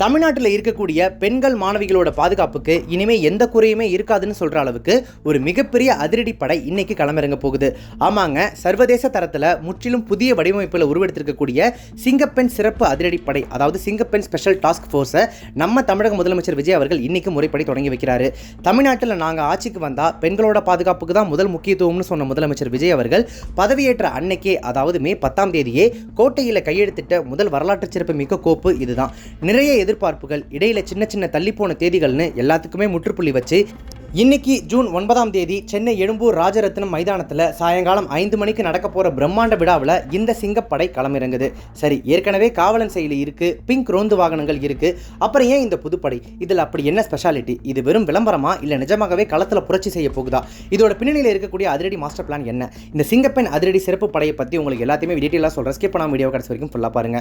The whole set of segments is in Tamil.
தமிழ்நாட்டில் இருக்கக்கூடிய பெண்கள் மாணவிகளோட பாதுகாப்புக்கு இனிமே எந்த குறையுமே இருக்காதுன்னு சொல்ற அளவுக்கு ஒரு மிகப்பெரிய அதிரடி படை இன்னைக்கு களமிறங்க போகுது. ஆமாங்க, சர்வதேச தரத்தில் முற்றிலும் புதிய வடிவமைப்பில் உருவெடுத்திருக்கக்கூடிய சிங்கப்பெண் சிறப்பு அதிரடி படை, அதாவது சிங்கப்பெண் ஸ்பெஷல் டாஸ்க் ஃபோர்ஸை நம்ம தமிழக முதலமைச்சர் விஜய் அவர்கள் இன்னைக்கு முறைப்படி தொடங்கி வைக்கிறாரு. தமிழ்நாட்டில் நாங்கள் ஆட்சிக்கு வந்தால் பெண்களோட பாதுகாப்புக்கு தான் முதல் முக்கியத்துவம்னு சொன்ன முதலமைச்சர் விஜய் அவர்கள் பதவியேற்ற அன்னைக்கே, அதாவது மே 10ஆம் தேதியே கோட்டையில் கையெழுத்திட்ட முதல் வரலாற்று சிறப்பு மிக்க கோப்பு இதுதான். நிறைய எதிர்பார்ப்புகள், இடையில சின்ன சின்ன தள்ளிப்போன தேதிகள்னு எல்லாத்துக்குமே முற்றுப்புள்ளி வச்சு இன்னைக்கு ஜூன் 9ஆம் தேதி சென்னை எழும்பூர் ராஜரத்னம் மைதானத்தில் சாயங்காலம் 5 மணிக்கு நடக்க போகிற பிரம்மாண்ட விழாவில் இந்த சிங்கப்படை களமிறங்குது. சரி, ஏற்கனவே காவலன் செயலி இருக்கு, பிங்க் ரோந்து வாகனங்கள் இருக்கு, அப்புறம் ஏன் இந்த புதுப்படை? இதில் அப்படி என்ன ஸ்பெஷாலிட்டி? இது வெறும் விளம்பரமா இல்லை நிஜமாகவே களத்தில் புரட்சி செய்ய போகுதா? இதோட பின்னணியில் இருக்கக்கூடிய அதிரடி மாஸ்டர் பிளான் என்ன? இந்த சிங்கப்பெண் அதிரடி சிறப்பு படையை பற்றி உங்களுக்கு எல்லாத்தையுமே டீட்டெயிலாக சொல்கிறேன். ஸ்கிப் பண்ணாம வீடியோ கடைசி வரைக்கும் ஃபுல்லாக பாருங்க.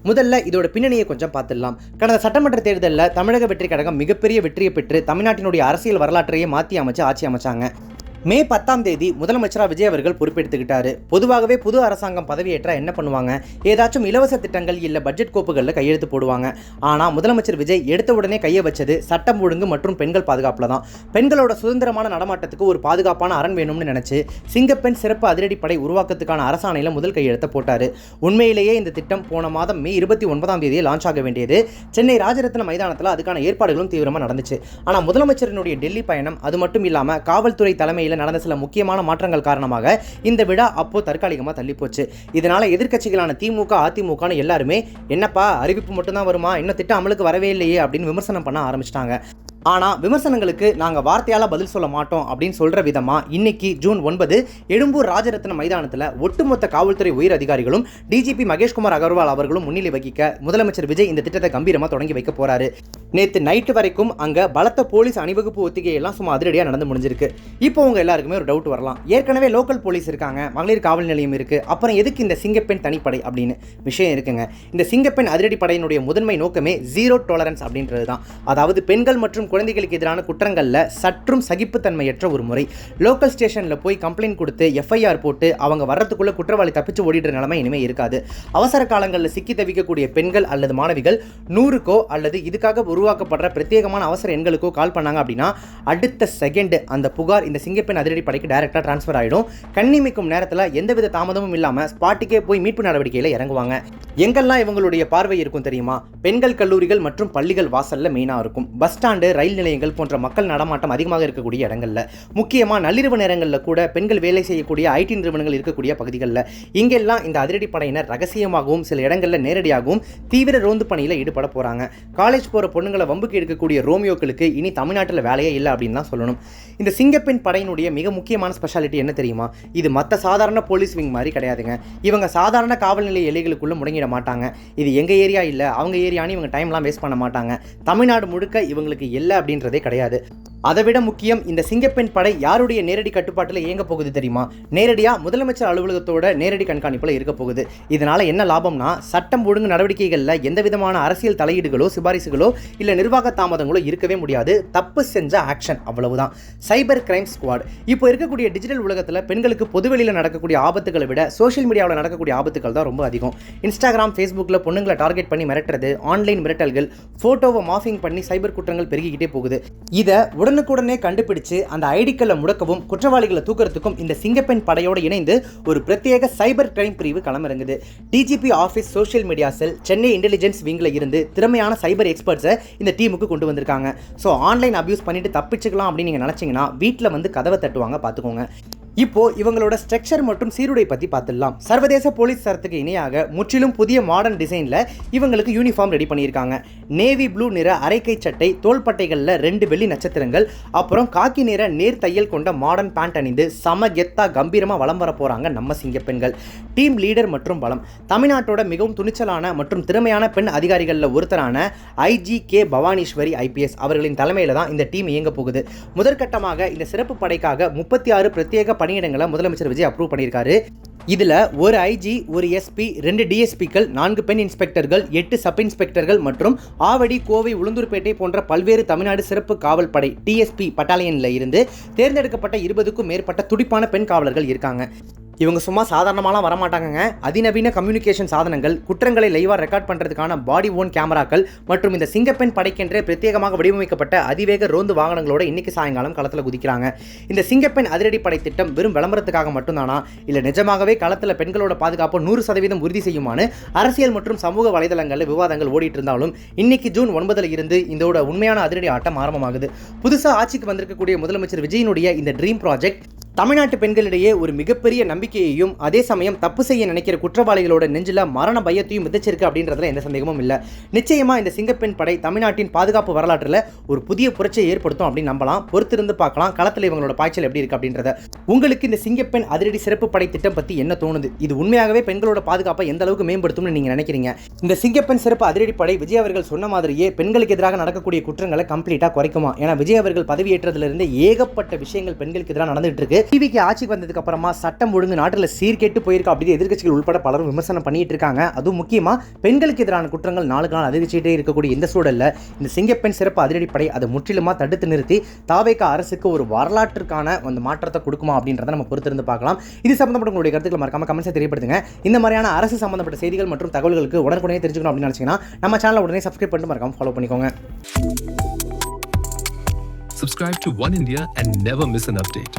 முதல்ல இதோட பின்னணியை கொஞ்சம் பார்த்துடலாம். கடந்த சட்டமன்ற தேர்தலில் தமிழக வெற்றி கழகம் மிகப்பெரிய வெற்றியை பெற்று தமிழ்நாட்டினுடைய அரசியல் வரலாற்றையே மாற்றி அமைச்சு ஆட்சி அமைச்சாங்க. மே 10ஆம் தேதி முதலமைச்சராக விஜய் அவர்கள் பொறுப்பெடுத்துக்கிட்டாரு. பொதுவாகவே புது அரசாங்கம் பதவியேற்றா என்ன பண்ணுவாங்க? ஏதாச்சும் இலவச திட்டங்கள் இல்லை பட்ஜெட் கோப்புகளில் கையெழுத்து போடுவாங்க. ஆனால் முதலமைச்சர் விஜய் எடுத்த உடனே கையை வச்சது சட்டம் ஒழுங்கு மற்றும் பெண்கள் பாதுகாப்பில் தான். பெண்களோட சுதந்திரமான நடமாட்டத்துக்கு ஒரு பாதுகாப்பான அரண் வேணும்னு நினைச்சு சிங்கப்பெண் சிறப்பு அதிரடிப்படை உருவாக்கத்துக்கான அரசாணையில் முதல் கையெழுத்த போட்டார். உண்மையிலேயே இந்த திட்டம் போன மாதம் மே 29ஆம் தேதியே லான்ச் ஆக வேண்டியது. சென்னை ராஜரத்ன மைதானத்தில் அதுக்கான ஏற்பாடுகளும் தீவிரமாக நடந்துச்சு. ஆனால் முதலமைச்சரினுடைய டெல்லி பயணம், அது மட்டும் இல்லாமல் காவல்துறை தலைமையில் நடந்த சில முக்கியமான மாற்றங்கள் காரணமாக இந்த விழா அப்போ தற்காலிகமாக தள்ளி போச்சு. இதனால எதிர்க்கட்சிகளான திமுக, அதிமுக எல்லாருமே என்னப்பா அறிவிப்பு மட்டும்தான் வருமா, இன்னும் திட்டம் அமலுக்கு வரவே இல்லையே அப்படின்னு விமர்சனம் பண்ண ஆரம்பிச்சிட்டாங்க. ஆனால் விமர்சனங்களுக்கு நாங்கள் வார்த்தையால் பதில் சொல்ல மாட்டோம் அப்படின்னு சொல்கிற விதமாக இன்னைக்கு ஜூன் 9 எழும்பூர் ராஜரத்ன மைதானத்தில் ஒட்டுமொத்த காவல்துறை உயர் அதிகாரிகளும் டிஜிபி மகேஷ்குமார் அகர்வால் அவர்களும் முன்னிலை வகிக்க முதலமைச்சர் விஜய் இந்த திட்டத்தை கம்பீரமாக தொடங்கி வைக்க போகிறாரு. நேற்று நைட்டு வரைக்கும் அங்கே பலத்த போலீஸ் அணிவகுப்பு ஒத்திகையெல்லாம் சும்மா அதிரடியாக நடந்து முடிஞ்சிருக்கு. இப்போ உங்க எல்லாருக்குமே ஒரு டவுட் வரலாம், ஏற்கனவே லோக்கல் போலீஸ் இருக்காங்க, மகளிர் காவல் நிலையம் இருக்குது, அப்புறம் எதுக்கு இந்த சிங்கப்பெண் தனிப்படை அப்படின்னு விஷயம் இருக்குங்க. இந்த சிங்கப்பெண் அதிரடி படையினுடைய முதன்மை நோக்கமே ஜீரோ டாலரன்ஸ் அப்படின்றது தான். அதாவது பெண்கள் மற்றும் குழந்தைகளுக்கு எதிரான குற்றங்களில் சற்றும் சகிப்புத்தன்மையற்ற ஒரு முறை. லோக்கல் ஸ்டேஷனில் போய் கம்ப்ளைண்ட் கொடுத்து எஃப்ஐஆர் போட்டு அவங்க வர்றதுக்குள்ள குற்றவாளி தப்பிச்சு ஓடிடுற நிலைமை இனிமேல் இருக்காது. அவசர காலங்களில் சிக்கி தவிக்கக்கூடிய பெண்கள் அல்லது மாணவிகள் 100க்கோ அல்லது இதுக்காக உருவாக்கப்படுற பிரத்யேகமான அவசர எண்களுக்கோ கால் பண்ணாங்க அப்படின்னா அடுத்த செகண்ட் அந்த புகார் இந்த சிங்கப்பெண் அதிரடி படைக்கு டைரக்டாக டிரான்ஸ்ஃபர் ஆகிடும். கண்ணிமைக்கும் நேரத்தில் எந்தவித தாமதமும் இல்லாமல் ஸ்பாட்டுக்கே போய் மீட்பு நடவடிக்கையில் இறங்குவாங்க. எங்கெல்லாம் இவங்களுடைய பார்வை இருக்கும் தெரியுமா? பெண்கள் கல்லூரிகள் மற்றும் பள்ளிகள் வாசல்ல மெயினாக இருக்கும். பஸ் ஸ்டாண்டு, ரயில் நிலையங்கள் போன்ற மக்கள் நடமாட்டம் அதிகமாக இருக்கக்கூடிய இடங்கள்ல, முக்கியமாக நள்ளிரவு நேரங்களில் கூட பெண்கள் வேலை செய்யக்கூடிய ஐடி நிறுவனங்கள் இருக்கக்கூடிய பகுதிகளில் இங்கெல்லாம் இந்த அதிரடி படையினர் ரகசியமாகவும் சில இடங்களில் நேரடியாகவும் தீவிர ரோந்து பணியில் ஈடுபட போகிறாங்க. காலேஜ் போகிற பொண்ணுங்களை வம்புக்கு எடுக்கக்கூடிய ரோமியோக்களுக்கு இனி தமிழ்நாட்டில் வேலையே இல்லை அப்படின்னு தான் சொல்லணும். இந்த சிங்கப்பெண் படையினுடைய மிக முக்கியமான ஸ்பெஷாலிட்டி என்ன தெரியுமா? இது மற்ற சாதாரண போலீஸ் விங் மாதிரி கிடையாதுங்க. இவங்க சாதாரண காவல் நிலைய எல்லைகளுக்குள்ள முடங்கிட மாட்டாங்க. இது எங்கள் ஏரியா இல்லை அவங்க ஏரியான்னு இவங்க டைம்லாம் வேஸ்ட் பண்ண மாட்டாங்க. தமிழ்நாடு முழுக்க இவங்களுக்கு இல்லை அப்படின்றதே கிடையாது. அதை விட முக்கியம், இந்த சிங்கப்பெண் படை யாருடைய நேரடி கட்டுப்பாட்டில் இயங்க போகுது தெரியுமா? நேரடியாக முதலமைச்சர் அலுவலகத்தோட நேரடி கண்காணிப்பில் இருக்க போகுது. இதனால் என்ன லாபம்னா, சட்டம் ஒழுங்கு நடவடிக்கைகளில் எந்த விதமான அரசியல் தலையீடுகளோ சிபாரிசுகளோ இல்லை நிர்வாக தாமதங்களோ இருக்கவே முடியாது. தப்பு செஞ்ச ஆக்ஷன், அவ்வளவுதான். Cyber crime squad. இப்போ இருக்கக்கூடிய டிஜிட்டல் உலகத்தில் பெண்களுக்கு பொதுவெளியில் நடக்கக்கூடிய ஆபத்துகளை விட சோஷியல் மீடியாவில் நடக்கக்கூடிய ஆபத்துகள் தான் ரொம்ப அதிகம். இன்ஸ்டாகிராம், ஃபேஸ்புக்கில் பொண்ணுங்களை டார்கெட் பண்ணி மிரட்டுறது, ஆன்லைன் மிரட்டல்கள், ஃபோட்டோவை மாஃபிங் பண்ணி சைபர் குற்றங்கள் பெருகிக்கிட்டே போகுது. இதை உடனுக்குடனே கண்டுபிடிச்சு அந்த ஐடிக்களை முடக்கவும் குற்றவாளிகளை தூக்கிறதுக்கும் இந்த சிங்கப்பெண் படையோடு இணைந்து ஒரு பிரத்யேக சைபர் கிரைம் பிரிவு களமிறங்குது. DGP office social media cell Chennai intelligence விங்கில் இருந்து திறமையான சைபர் எக்ஸ்பர்ட்ஸை இந்த டீமுக்கு கொண்டு வந்திருக்காங்க. ஸோ ஆன்லைன் அபியூஸ் பண்ணிட்டு தப்பிச்சுக்கலாம் அப்படின்னு நீங்கள் நினச்சிங்கன்னா வீட்டில் வந்து கதவை தட்டுவாங்க, பார்த்துக்கோங்க. இப்போ இவங்களோட ஸ்ட்ரக்சர் மற்றும் சீருடை பற்றி பார்த்துடலாம். சர்வதேச போலீஸ் தரத்துக்கு இணையாக முற்றிலும் புதிய மாடர்ன் டிசைனில் இவங்களுக்கு யூனிஃபார்ம் ரெடி பண்ணியிருக்காங்க. நேவி ப்ளூ நிற அரைக்கை சட்டை, தோள்பட்டைகளில் 2 வெள்ளி நட்சத்திரங்கள், அப்புறம் காக்கி நிற நேர் தையல் கொண்ட மாடர்ன் பேண்ட் அணிந்து சம கெத்தா கம்பீரமாக வலம் வர போகிறாங்க நம்ம சிங்கப்பெண்கள். டீம் லீடர் மற்றும் பலம். தமிழ்நாட்டோட மிகவும் துணிச்சலான மற்றும் திறமையான பெண் அதிகாரிகளில் ஒருத்தரான IGK பவானீஸ்வரி IPS அவர்களின் தலைமையில் தான் இந்த டீம் இயங்க போகுது. முதற்கட்டமாக இந்த சிறப்பு படைக்காக 36 பிரத்யேக பணியிடங்களை முதலமைச்சர் விஜய் அப்ரூவ் பண்ணியிருக்காரு. இதில் ஒரு ஐஜி, ஒரு எஸ்பி, 2 டிஎஸ்பிக்கள், 4 பெண் இன்ஸ்பெக்டர்கள், 8 சப் இன்ஸ்பெக்டர்கள் மற்றும் ஆவடி, கோவை, உளுந்தூர்பேட்டை போன்ற பல்வேறு தமிழ்நாடு சிறப்பு காவல் படை டிஎஸ்பி பட்டாலியனில் இருந்து தேர்ந்தெடுக்கப்பட்ட 20க்கும் மேற்பட்ட துடிப்பான பெண் காவலர்கள் இருக்காங்க. இவங்க சும்மா சாதாரணமாலாம் வரமாட்டாங்க. அதிநவீன கம்யூனிகேஷன் சாதனங்கள், குற்றங்களை லைவாக ரெக்கார்ட் பண்ணுறதுக்கான பாடி ஓன் கேமராக்கள் மற்றும் இந்த சிங்கப்பெண் படைக்கென்றே பிரத்யேகமாக வடிவமைக்கப்பட்ட அதிவேக ரோந்து வாகனங்களோட இன்னைக்கு சாயங்காலம் களத்தில் குதிக்கிறாங்க. இந்த சிங்கப்பெண் அதிரடிப்படை திட்டம் வெறும் விளம்பரத்துக்காக மட்டும்தானா, இல்லை நிஜமாகவே களத்தில் பெண்களோட பாதுகாப்பு 100% உறுதி செய்யுமான்னு அரசியல் மற்றும் சமூக வலைதளங்களில் விவாதங்கள் ஓடிட்டு இருந்தாலும் இன்னைக்கு ஜூன் 9 இருந்து இதோட உண்மையான அதிரடி ஆட்டம் ஆரம்பமாகுது. புதுசாக ஆட்சிக்கு வந்திருக்கக்கூடிய முதலமைச்சர் விஜயனுடைய இந்த ட்ரீம் ப்ராஜெக்ட் தமிழ்நாட்டு பெண்களிடையே ஒரு மிகப்பெரிய நம்பிக்கையையும் அதே சமயம் தப்பு செய்ய நினைக்கிற குற்றவாளிகளோட நெஞ்சில் மரண பயத்தையும் விதைச்சிருக்கு அப்படின்றதுல எந்த சந்தேகமும் இல்லை. நிச்சயமா இந்த சிங்கப்பெண் படை தமிழ்நாட்டின் பாதுகாப்பு வரலாற்றில் ஒரு புதிய புரட்சியை ஏற்படுத்தும் அப்படின்னு நம்பலாம். பொறுத்திருந்து பார்க்கலாம் களத்தில் இவங்களோட பாய்ச்சல் எப்படி இருக்கு அப்படின்றத. உங்களுக்கு இந்த சிங்கப்பெண் அதிரடி சிறப்பு படை திட்டம் பற்றி என்ன தோணுது? இது உண்மையாகவே பெண்களோட பாதுகாப்பை எந்த அளவுக்கு மேம்படுத்தும்னு நீங்க நினைக்கிறீங்க? இந்த சிங்கப்பெண் சிறப்பு அதிரடி படை விஜய் அவர்கள் சொன்ன மாதிரியே பெண்களுக்கு எதிராக நடக்கக்கூடிய குற்றங்களை கம்ப்ளீட்டா குறைக்குமா? ஏன்னா விஜய் அவர்கள் பதவியேற்றதிலிருந்து ஏகப்பட்ட விஷயங்கள் பெண்களுக்கு எதிராக நடந்துட்டு இருக்கு. டிவிக்கு ஆட்சிக்கு வந்ததுக்கு அப்புறமா சட்டம் ஒழுங்கு நாட்டில் சீர்கேட்டு போயிருக்கா அப்படின்னு எதிர்க்கட்சிகள் உட்பட பலரும் விமர்சனம் பண்ணிட்டு இருக்காங்க. அதுவும் முக்கியமா பெண்களுக்கு எதிரான குற்றங்கள் நாளுக்கு நாள் அதிகரிச்சுட்டே இருக்கக்கூடிய இந்த சூழல்ல இந்த சிங்கப்பெண் சிறப்பு அதிரடிப்படை அதை முற்றிலுமா தடுத்து நிறுத்தி தாவேகா அரசுக்கு ஒரு வரலாற்றுக்கான அந்த மாற்றத்தை கொடுக்குமா அப்படின்றத நம்ம பொறுத்திருந்து பார்க்கலாம். இது சம்பந்தப்பட்ட உங்களுடைய கருத்துக்களை மறக்காம கமெண்ட்ஸை தெரியப்படுத்துங்க. இந்த மாதிரியான அரசு சம்பந்தப்பட்ட செய்திகள் மற்றும் தகவல்களுக்கு உடனுக்குடனே தெரிஞ்சுக்கணும் அப்படின்னு நினைச்சீங்கன்னா நம்ம சேனலை உடனே சப்ஸ்கிரைப் பண்ணிட்டு மறக்காம ஃபாலோ பண்ணிக்கோங்க. Subscribe to One India and never miss an update.